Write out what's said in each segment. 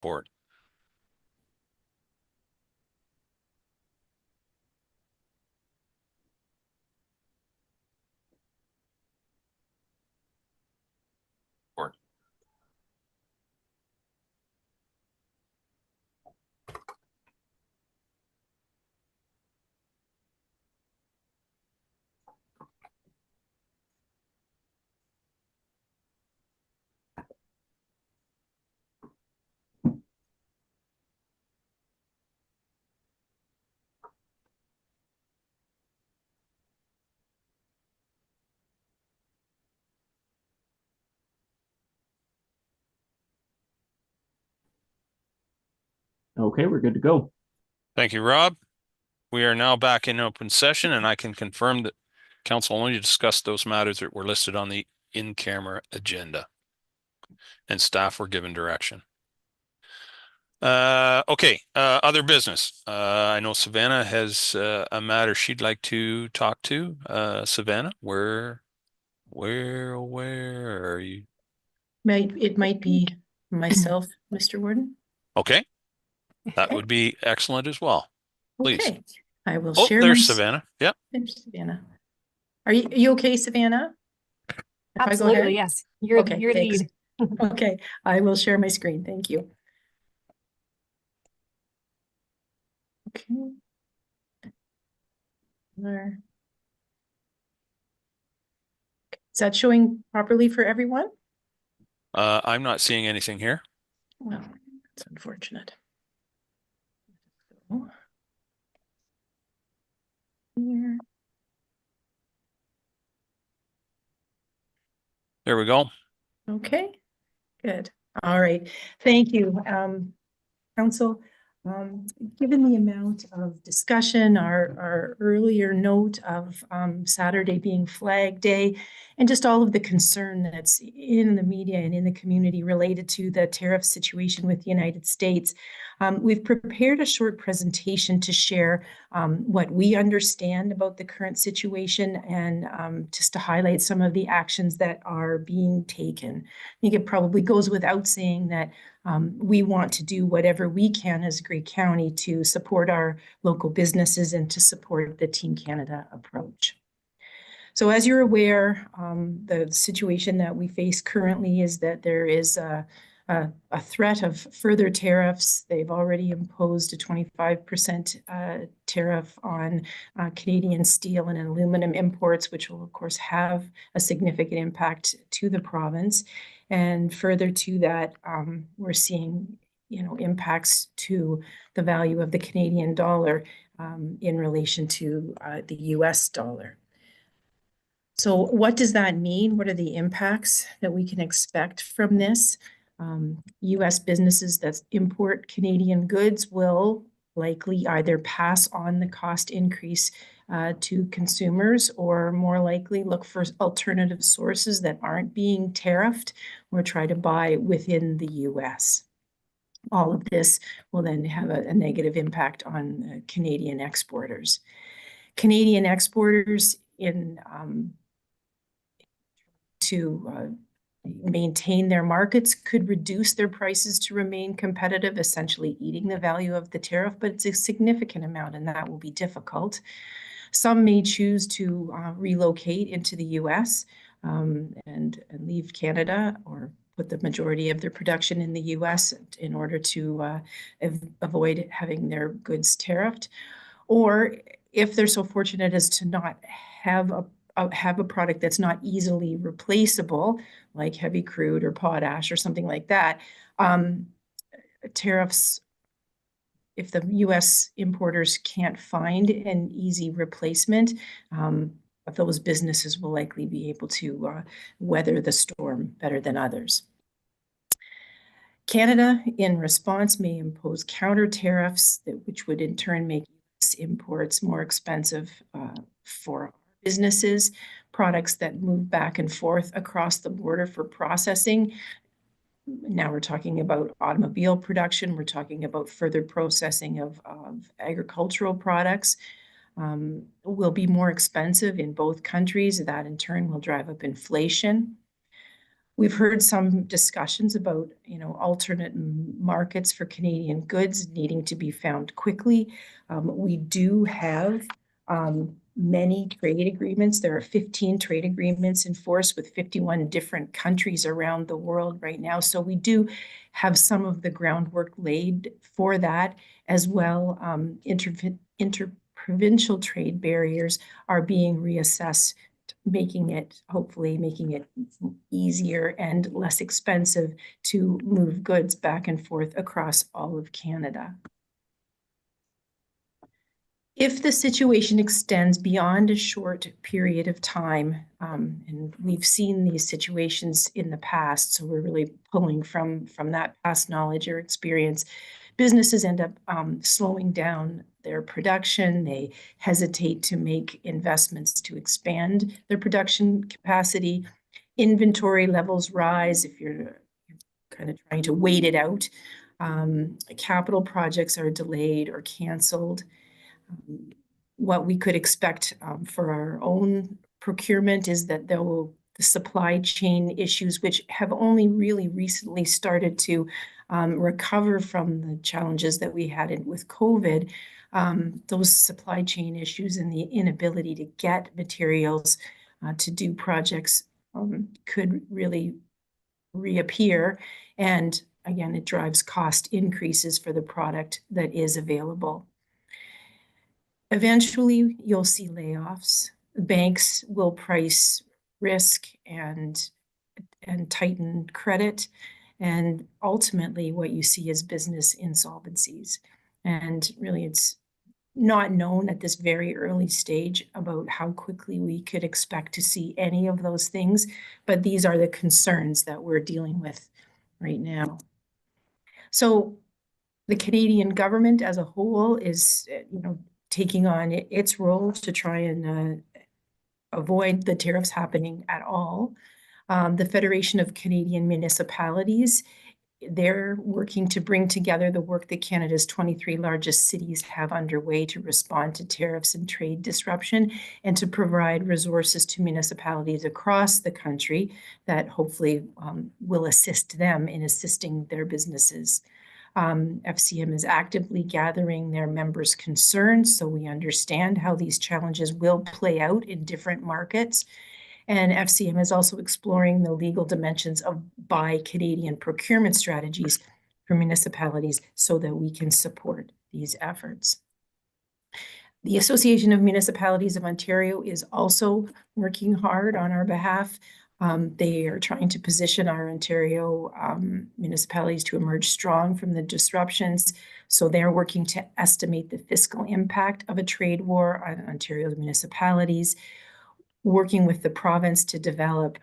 Board. Okay, we're good to go. Thank you, Rob. We are now back in open session, and I can confirm that council only discussed those matters that were listed on the in-camera agenda, and staff were given direction. Okay, other business. I know Savannah has a matter she'd like to talk to. Savannah, where are you? It might be myself, Mr. Warden. Okay, that Okay. would be excellent as well. Please. Okay. I will Oh, share there's Savannah. Yep. There's Savannah. Are you okay, Savannah? If Absolutely, I go ahead? yes. Your thanks. lead. Okay, I will share my screen. Thank you. Okay. There. Is that showing properly for everyone? I'm not seeing anything here. Well, that's unfortunate. Here. There we go. Okay, good. All right. Thank you, Council. Given the amount of discussion, our earlier note of Saturday being Flag Day, and just all of the concern that's in the media and in the community related to the tariff situation with the United States, we've prepared a short presentation to share what we understand about the current situation and just to highlight some of the actions that are being taken. I think it probably goes without saying that we want to do whatever we can as Grey County to support our local businesses and to support the Team Canada approach. So as you're aware, the situation that we face currently is that there is a threat of further tariffs. They've already imposed a 25% tariff on Canadian steel and aluminum imports, which will of course have a significant impact to the province. And further to that, we're seeing, impacts to the value of the Canadian dollar in relation to the US dollar. So what does that mean? What are the impacts that we can expect from this? US businesses that import Canadian goods will likely either pass on the cost increase to consumers, or more likely look for alternative sources that aren't being tariffed, or try to buy within the US. All of this will then have a negative impact on Canadian exporters. Canadian exporters to maintain their markets could reduce their prices to remain competitive, essentially eating the value of the tariff, but it's a significant amount and that will be difficult. Some may choose to relocate into the US and leave Canada, or put the majority of their production in the US in order to avoid having their goods tariffed. Or if they're so fortunate as to not have a product that's not easily replaceable, like heavy crude or potash or something like that, tariffs, if the US importers can't find an easy replacement, those businesses will likely be able to weather the storm better than others. Canada, in response, may impose counter tariffs, which would in turn make US imports more expensive for businesses. Products that move back and forth across the border for processing. Now we're talking about automobile production. We're talking about further processing of agricultural products. Will be more expensive in both countries. That in turn will drive up inflation. We've heard some discussions about, alternate markets for Canadian goods needing to be found quickly. We do have many trade agreements. There are 15 trade agreements in force with 51 different countries around the world right now. So we do have some of the groundwork laid for that as well. Interprovincial trade barriers are being reassessed, hopefully making it easier and less expensive to move goods back and forth across all of Canada. If the situation extends beyond a short period of time, and we've seen these situations in the past, so we're really pulling from that past knowledge or experience, businesses end up slowing down their production. They hesitate to make investments to expand their production capacity. Inventory levels rise if you're kind of trying to wait it out. Capital projects are delayed or canceled. What we could expect for our own procurement is that the supply chain issues, which have only really recently started to recover from the challenges that we had with COVID, those supply chain issues and the inability to get materials to do projects could really reappear. And again, it drives cost increases for the product that is available. Eventually, you'll see layoffs. Banks will price risk and tighten credit. And ultimately, what you see is business insolvencies. And really, it's not known at this very early stage about how quickly we could expect to see any of those things. But these are the concerns that we're dealing with right now. So the Canadian government as a whole is, taking on its role to try and avoid the tariffs happening at all. The Federation of Canadian Municipalities, they're working to bring together the work that Canada's 23 largest cities have underway to respond to tariffs and trade disruption, and to provide resources to municipalities across the country that hopefully will assist them in assisting their businesses. FCM is actively gathering their members' concerns, so we understand how these challenges will play out in different markets. And FCM is also exploring the legal dimensions of Buy Canadian procurement strategies for municipalities so that we can support these efforts. The Association of Municipalities of Ontario is also working hard on our behalf. They are trying to position our Ontario municipalities to emerge strong from the disruptions. So they're working to estimate the fiscal impact of a trade war on Ontario's municipalities, working with the province to develop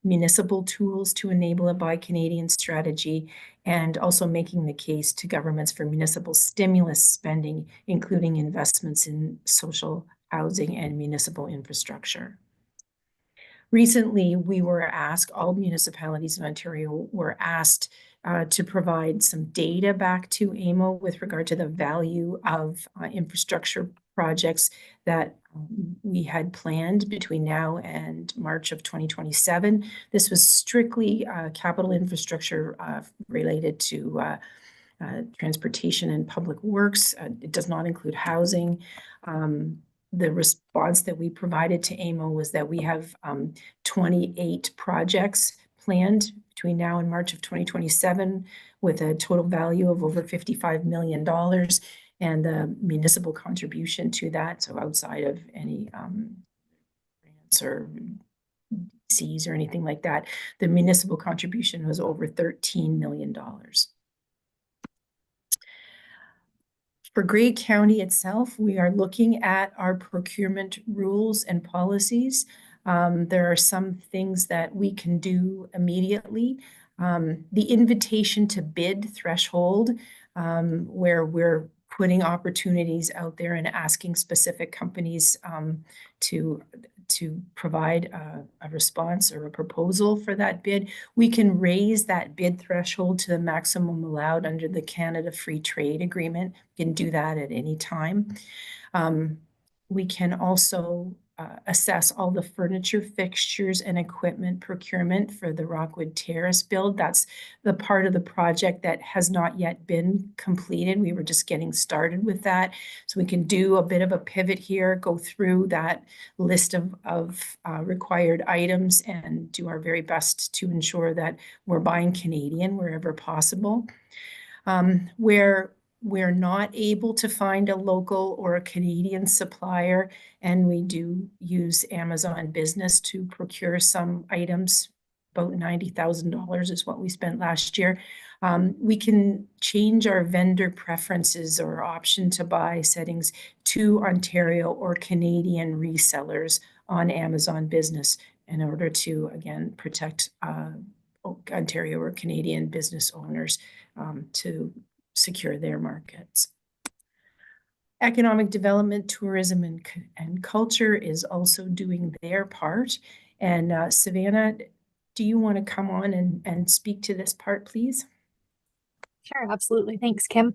municipal tools to enable a Buy Canadian strategy, and also making the case to governments for municipal stimulus spending, including investments in social housing and municipal infrastructure. Recently, all municipalities in Ontario were asked to provide some data back to AMO with regard to the value of infrastructure projects that we had planned between now and March of 2027. This was strictly capital infrastructure related to transportation and public works. It does not include housing. The response that we provided to AMO was that we have 28 projects planned between now and March of 2027 with a total value of over $55 million, and the municipal contribution to that, so outside of any grants or DCs or anything like that, the municipal contribution was over $13 million. For Grey County itself, we are looking at our procurement rules and policies. There are some things that we can do immediately. The invitation to bid threshold, where we're putting opportunities out there and asking specific companies to provide a response or a proposal for that bid. We can raise that bid threshold to the maximum allowed under the Canada Free Trade Agreement. We can do that at any time. We can also assess all the furniture, fixtures, and equipment procurement for the Rockwood Terrace build. That's the part of the project that has not yet been completed. We were just getting started with that. So we can do a bit of a pivot here, go through that list of required items and do our very best to ensure that we're buying Canadian wherever possible. Where we're not able to find a local or a Canadian supplier, and we do use Amazon Business to procure some items. About $90,000 is what we spent last year. We can change our vendor preferences or option to buy settings to Ontario or Canadian resellers on Amazon Business in order to, again, protect Ontario or Canadian business owners to secure their markets. Economic development, tourism, and culture is also doing their part. And Savannah, do you want to come on and speak to this part, please? Sure, absolutely. Thanks, Kim.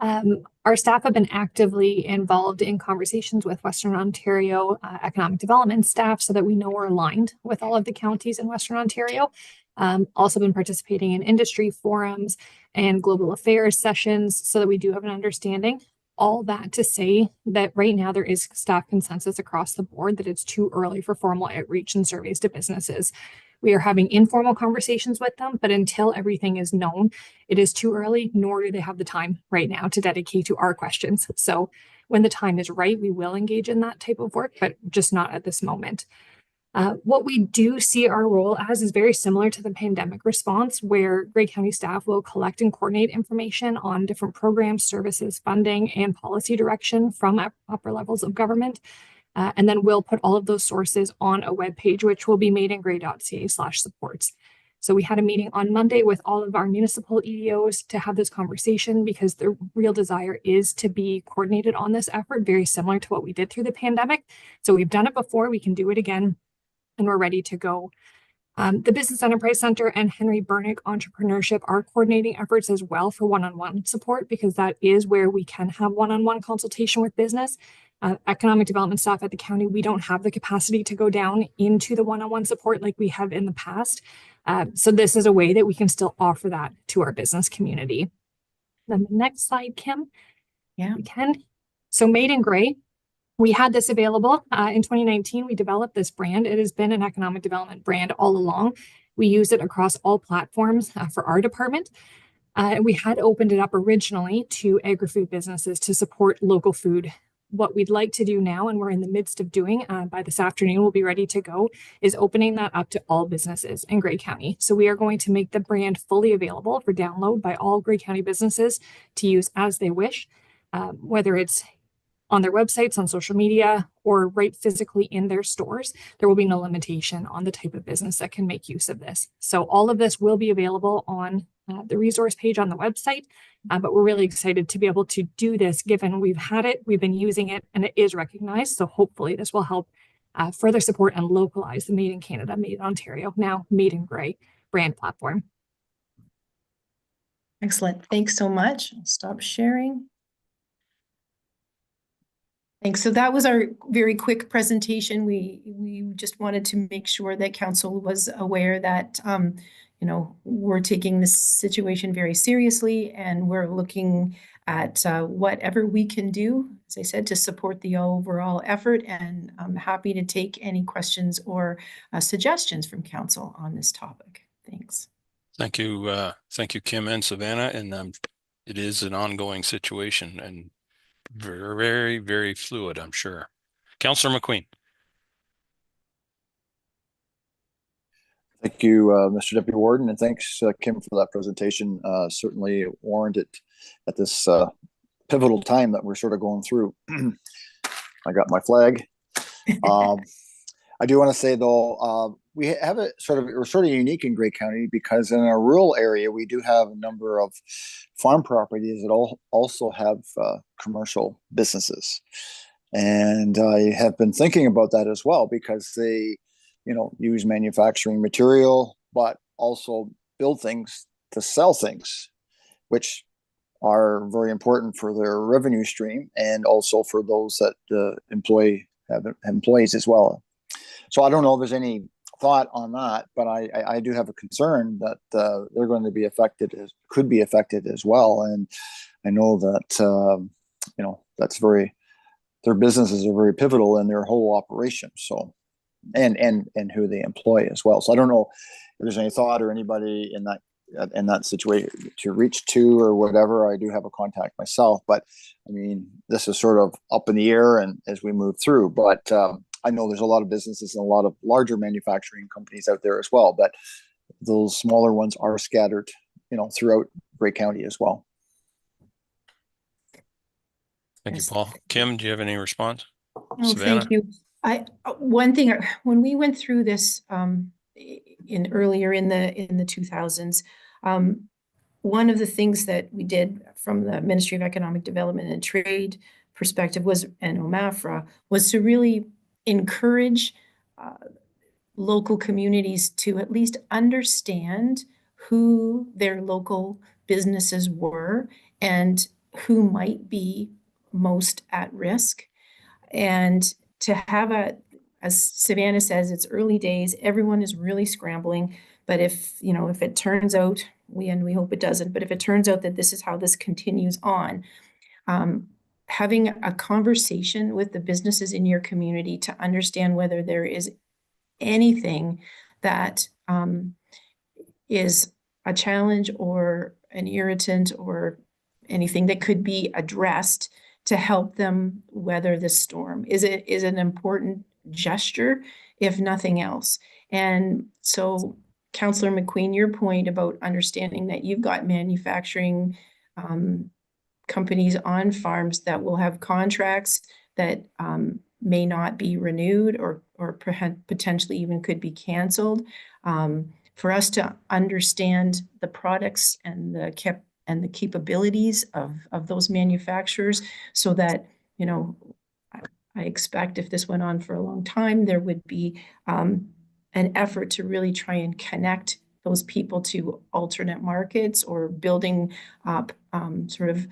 Our staff have been actively involved in conversations with Western Ontario economic development staff so that we know we're aligned with all of the counties in Western Ontario. Also been participating in industry forums and global affairs sessions so that we do have an understanding. All that to say that right now there is staff consensus across the board that it's too early for formal outreach and surveys to businesses. We are having informal conversations with them, but until everything is known, it is too early, nor do they have the time right now to dedicate to our questions. So when the time is right, we will engage in that type of work, but just not at this moment. What we do see our role as is very similar to the pandemic response, where Grey County staff will collect and coordinate information on different programs, services, funding, and policy direction from upper levels of government. And then we'll put all of those sources on a web page, which will be madeingray.ca/supports. So we had a meeting on Monday with all of our municipal EDOs to have this conversation because the real desire is to be coordinated on this effort, very similar to what we did through the pandemic. So we've done it before, we can do it again, and we're ready to go. The Business Enterprise Center and Henry Bernick Entrepreneurship are coordinating efforts as well for one-on-one support, because that is where we can have one-on-one consultation with business. Economic development staff at the county, we don't have the capacity to go down into the one-on-one support like we have in the past. So this is a way that we can still offer that to our business community. Then the next slide, Kim. Yeah. We can. So Made in Gray, we had this available in 2019. We developed this brand. It has been an economic development brand all along. We use it across all platforms for our department. We had opened it up originally to agri-food businesses to support local food. What we'd like to do now, and we're in the midst of doing by this afternoon, we'll be ready to go, is opening that up to all businesses in Grey County. So we are going to make the brand fully available for download by all Grey County businesses to use as they wish, whether it's on their websites, on social media, or right physically in their stores. There will be no limitation on the type of business that can make use of this. So all of this will be available on the resource page on the website, but we're really excited to be able to do this given we've had it, we've been using it, and it is recognized. So hopefully this will help further support and localize the Made in Canada, Made in Ontario, now Made in Gray brand platform. Excellent. Thanks so much. I'll stop sharing. Thanks. So that was our very quick presentation. We just wanted to make sure that council was aware that we're taking this situation very seriously, and we're looking at whatever we can do, as I said, to support the overall effort. And I'm happy to take any questions or suggestions from council on this topic. Thanks. Thank you, Kim and Savannah. And it is an ongoing situation and very, very, very fluid, I'm sure. Councillor McQueen. Thank you, Mr. Deputy Warden, and thanks, Kim, for that presentation. Certainly warranted at this pivotal time that we're sort of going through. I got my flag. I do want to say, though, we have we're sort of unique in Grey County because in a rural area, we do have a number of farm properties that also have commercial businesses. And I have been thinking about that as well because they use manufacturing material, but also build things to sell things, which are very important for their revenue stream and also for those that employ have employees as well. So I don't know if there's any thought on that, but I do have a concern that they're going to be affected, could be affected as well. And I know that that's their businesses are very pivotal in their whole operation. So, and who they employ as well. So I don't know if there's any thought or anybody in that situation to reach to or whatever. I do have a contact myself, but I mean, this is sort of up in the air and as we move through, but I know there's a lot of businesses and a lot of larger manufacturing companies out there as well, but those smaller ones are scattered, throughout Grey County as well. Thank you, Yes. Paul. Kim, do you have any response? Oh, Savannah? thank you. One thing, when we went through this earlier in the 2000s, one of the things that we did from the Ministry of Economic Development and Trade perspective and OMAFRA was to really encourage local communities to at least understand who their local businesses were and who might be most at risk. And to have as Savannah says, it's early days, everyone is really scrambling. But if it turns out, we hope it doesn't, but if it turns out that this is how this continues on, having a conversation with the businesses in your community to understand whether there is anything that is a challenge or an irritant or anything that could be addressed to help them weather this storm is an important gesture, if nothing else. And so, Councillor McQueen, your point about understanding that you've got manufacturing companies on farms that will have contracts that may not be renewed or potentially even could be canceled. For us to understand the products and the capabilities of those manufacturers, so that I expect if this went on for a long time, there would be an effort to really try and connect those people to alternate markets or building up sort of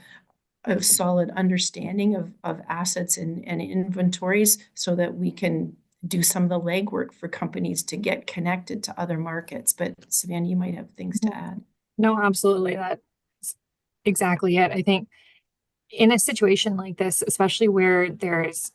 a solid understanding of assets and inventories, so that we can do some of the legwork for companies to get connected to other markets. But Savannah, you might have things to add. No, absolutely. That's exactly it. I think in a situation like this, especially where there's,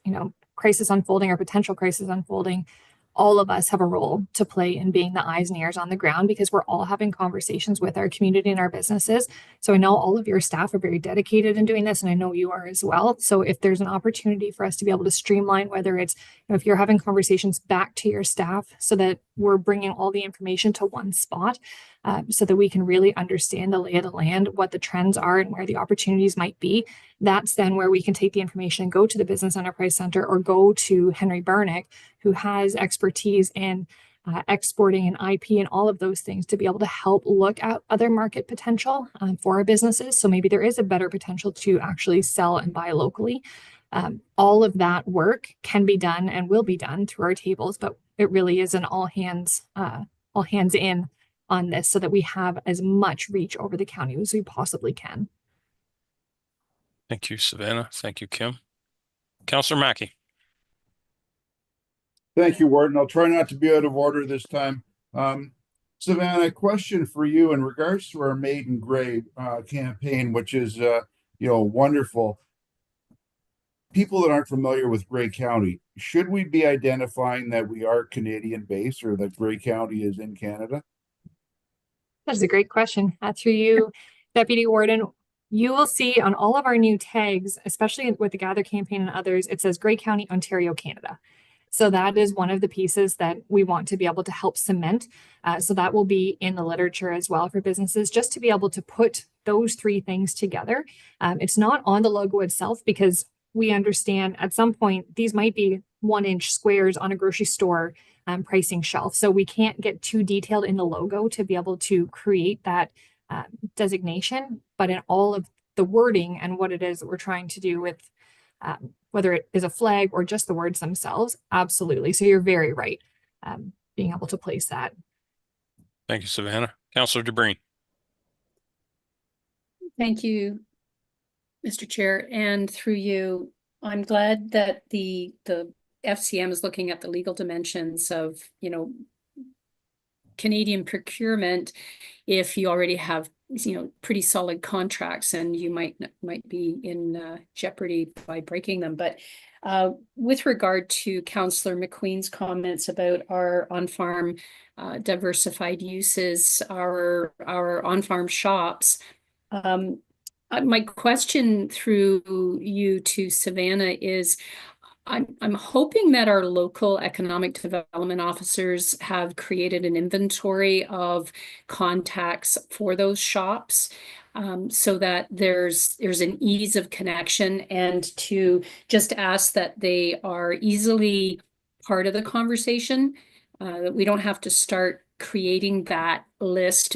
crisis unfolding or potential crisis unfolding, all of us have a role to play in being the eyes and ears on the ground, because we're all having conversations with our community and our businesses. So I know all of your staff are very dedicated in doing this, and I know you are as well. So if there's an opportunity for us to be able to streamline, whether it's, if you're having conversations back to your staff so that we're bringing all the information to one spot, so that we can really understand the lay of the land, what the trends are and where the opportunities might be, that's then where we can take the information and go to the Business Enterprise Center or go to Henry Bernick, who has expertise in exporting and IP and all of those things, to be able to help look at other market potential for our businesses. So maybe there is a better potential to actually sell and buy locally. All of that work can be done and will be done through our tables, but it really is an all hands in on this, so that we have as much reach over the county as we possibly can. Thank you, Savannah. Thank you, Kim. Councillor Mackey. Thank you, Warden. I'll try not to be out of order this time. Savannah, a question for you in regards to our Made in Grey campaign, which is wonderful. People that aren't familiar with Grey County, should we be identifying that we are Canadian based, or that Grey County is in Canada? That's a great question. Through you, Deputy Warden. You will see on all of our new tags, especially with the Gather campaign and others, it says Grey County, Ontario, Canada. So that is one of the pieces that we want to be able to help cement. So that will be in the literature as well for businesses, just to be able to put those three things together. It's not on the logo itself, because we understand at some point these might be 1-inch squares on a grocery store pricing shelf. So we can't get too detailed in the logo to be able to create that designation, but in all of the wording and what it is that we're trying to do with whether it is a flag or just the words themselves, absolutely. So you're very right, being able to place that. Thank you, Savannah. Councillor DeBreen. Thank you, Mr. Chair, and through you, I'm glad that the FCM is looking at the legal dimensions of, you know, Canadian procurement, if you already have, you know, pretty solid contracts, and you might be in jeopardy by breaking them. But with regard to Councillor McQueen's comments about our on-farm diversified uses, our on-farm shops, my question through you to Savannah is, I'm hoping that our local economic development officers have created an inventory of contacts for those shops, so that there's an ease of connection, and to just ask that they are easily part of the conversation, that we don't have to start creating that list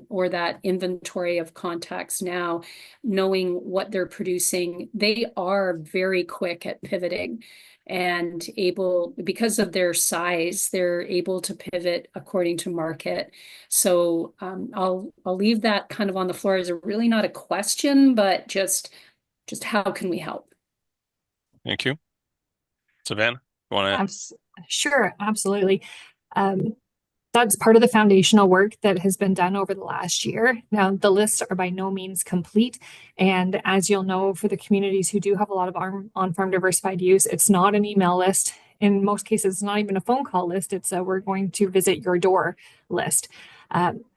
or that inventory of contacts now, knowing what they're producing. They are very quick at pivoting, and able, because of their size, they're able to pivot according to market. So I'll leave that kind of on the floor as really not a question, but just how can we help? Thank you. Savannah, you want to? Sure, absolutely. That's part of the foundational work that has been done over the last year. Now, the lists are by no means complete. And as you'll know, for the communities who do have a lot of on-farm diversified use, it's not an email list. In most cases, it's not even a phone call list. It's a we're going to visit your door list.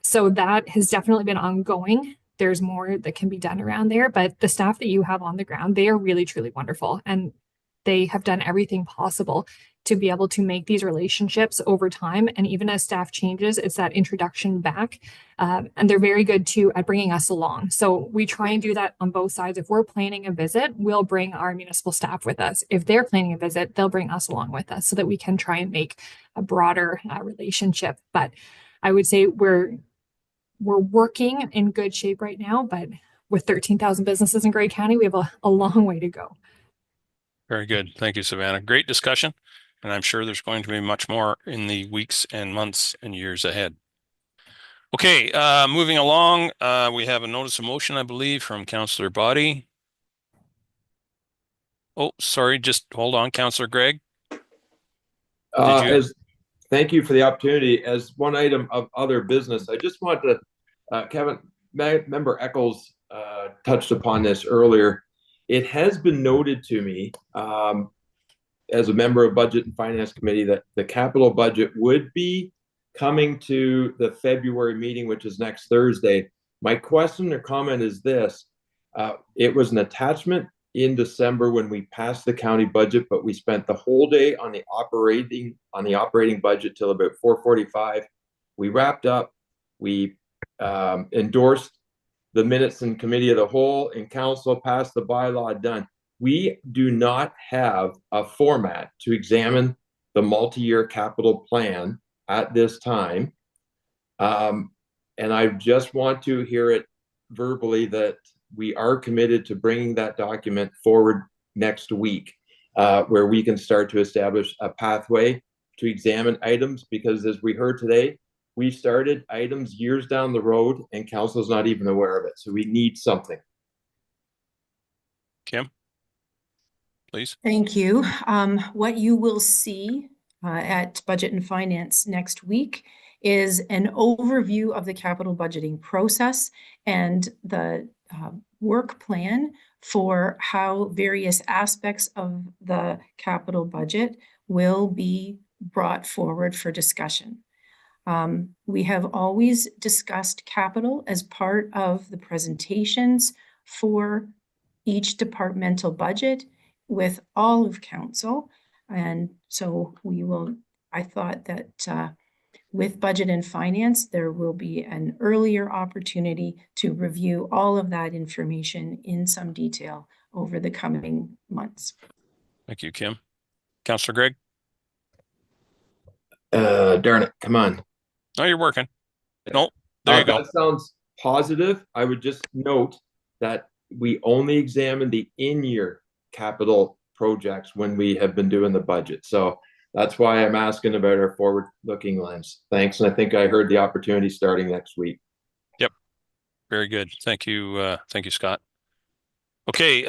So that has definitely been ongoing. There's more that can be done around there, but the staff that you have on the ground, they are really, truly wonderful. And they have done everything possible to be able to make these relationships over time. And even as staff changes, it's that introduction back. And they're very good too at bringing us along. So we try and do that on both sides. If we're planning a visit, we'll bring our municipal staff with us. If they're planning a visit, they'll bring us along with us so that we can try and make a broader relationship. But I would say we're working in good shape right now, but with 13,000 businesses in Grey County, we have a long way to go. Very good. Thank you, Savannah. Great discussion. And I'm sure there's going to be much more in the weeks and months and years ahead. Okay, moving along, we have a notice of motion, I believe, from Councillor Boddy. Oh, sorry, just hold on, Councillor Greg. Thank you for the opportunity. As one item of other business, I just want to, Kevin, Member Eccles touched upon this earlier. It has been noted to me, as a member of Budget and Finance Committee, that the capital budget would be coming to the February meeting, which is next Thursday. My question or comment is this: it was an attachment in December when we passed the county budget, but we spent the whole day on the operating budget till about 4:45. We wrapped up. We endorsed the minutes in committee of the whole, and council passed the bylaw, done. We do not have a format to examine the multi-year capital plan at this time. And I just want to hear it verbally that we are committed to bringing that document forward next week, where we can start to establish a pathway to examine items, because as we heard today, we started items years down the road and council's not even aware of it. So we need something. Kim, please. Thank you. What you will see at Budget and Finance next week is an overview of the capital budgeting process and the work plan for how various aspects of the capital budget will be brought forward for discussion. We have always discussed capital as part of the presentations for each departmental budget with all of council. And so I thought that with Budget and Finance, there will be an earlier opportunity to review all of that information in some detail over the coming months. Thank you, Kim. Councillor Greg? Darn it, come on. No, you're working. No, there you go. That sounds positive. I would just note that we only examine the in-year capital projects when we have been doing the budget. So that's why I'm asking about our forward-looking lens. Thanks, and I think I heard the opportunity starting next week. Yep, very good. Thank you, Scott. Okay,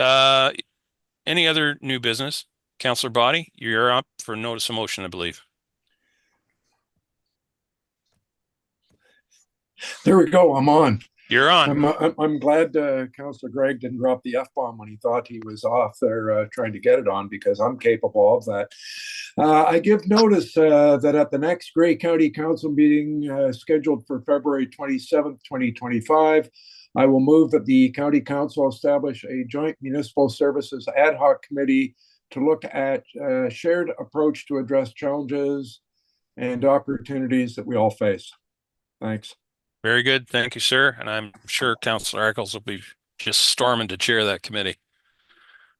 any other new business? Counselor Body, you're up for notice of motion, I believe. There we go. I'm on. You're on. I'm glad Councillor Gregg didn't drop the F-bomb when he thought he was off there trying to get it on, because I'm capable of that. I give notice that at the next Grey County Council meeting scheduled for February 27th, 2025, I will move that the County Council establish a joint municipal services ad hoc committee to look at a shared approach to address challenges and opportunities that we all face. Thanks. Very good. Thank you, sir. And I'm sure Councillor Eccles will be just storming to chair that committee.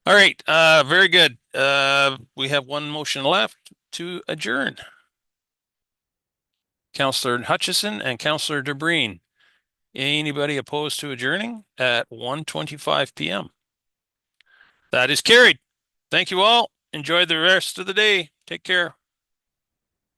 All right. Very good. We have one motion left to adjourn. Councillor Hutchison and Councillor DeBreen. Anybody opposed to adjourning at 1:25 p.m.? That is carried. Thank you all. Enjoy the rest of the day. Take care.